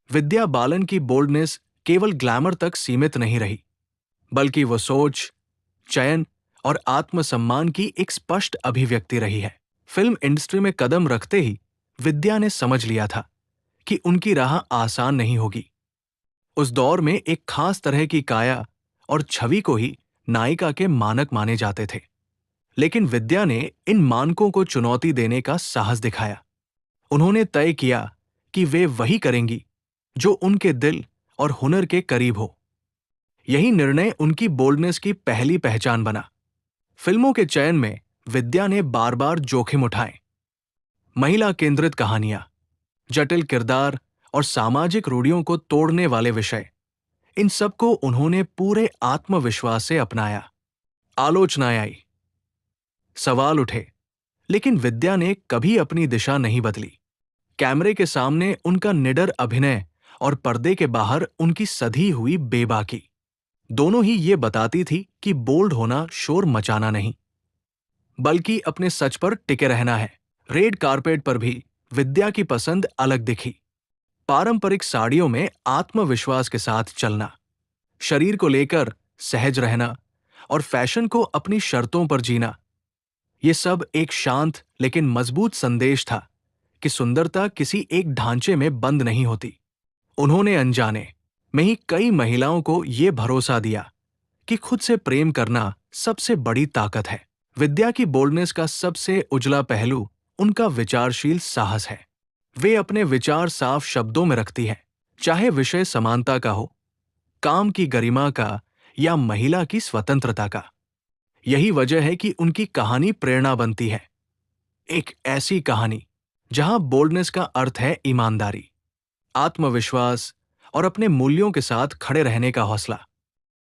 विद्या बालन की बोल्डनेस केवल ग्लैमर तक सीमित नहीं रही, बल्कि वो सोच, चयन और आत्मसम्मान की एक स्पष्ट अभिव्यक्ति रही है। फिल्म इंडस्ट्री में कदम रखते ही विद्या ने समझ लिया था कि उनकी राह आसान नहीं होगी। उस दौर में एक खास तरह की काया और छवि को ही नायिका के मानक माने जाते थे, लेकिन विद्या ने इन मानकों को चुनौती देने का साहस दिखाया। उन्होंने तय किया कि वे वही करेंगी जो उनके दिल और हुनर के करीब हो। यही निर्णय उनकी बोल्डनेस की पहली पहचान बना। फिल्मों के चयन में विद्या ने बार बार जोखिम उठाए। महिला केंद्रित कहानियां, जटिल किरदार और सामाजिक रूढ़ियों को तोड़ने वाले विषय, इन सबको उन्होंने पूरे आत्मविश्वास से अपनाया। आलोचनाएं आई, सवाल उठे, लेकिन विद्या ने कभी अपनी दिशा नहीं बदली। कैमरे के सामने उनका निडर अभिनय और पर्दे के बाहर उनकी सधी हुई बेबाकी, दोनों ही ये बताती थी कि बोल्ड होना शोर मचाना नहीं, बल्कि अपने सच पर टिके रहना है। रेड कारपेट पर भी विद्या की पसंद अलग दिखी। पारंपरिक साड़ियों में आत्मविश्वास के साथ चलना, शरीर को लेकर सहज रहना और फैशन को अपनी शर्तों पर जीना, ये सब एक शांत लेकिन मजबूत संदेश था कि सुंदरता किसी एक ढांचे में बंद नहीं होती। उन्होंने अनजाने में ही कई महिलाओं को ये भरोसा दिया कि खुद से प्रेम करना सबसे बड़ी ताकत है। विद्या की बोल्डनेस का सबसे उजला पहलू उनका विचारशील साहस है। वे अपने विचार साफ शब्दों में रखती है, चाहे विषय समानता का हो, काम की गरिमा का या महिला की स्वतंत्रता का। यही वजह है कि उनकी कहानी प्रेरणा बनती है। एक ऐसी कहानी जहां बोल्डनेस का अर्थ है ईमानदारी, आत्मविश्वास और अपने मूल्यों के साथ खड़े रहने का हौसला।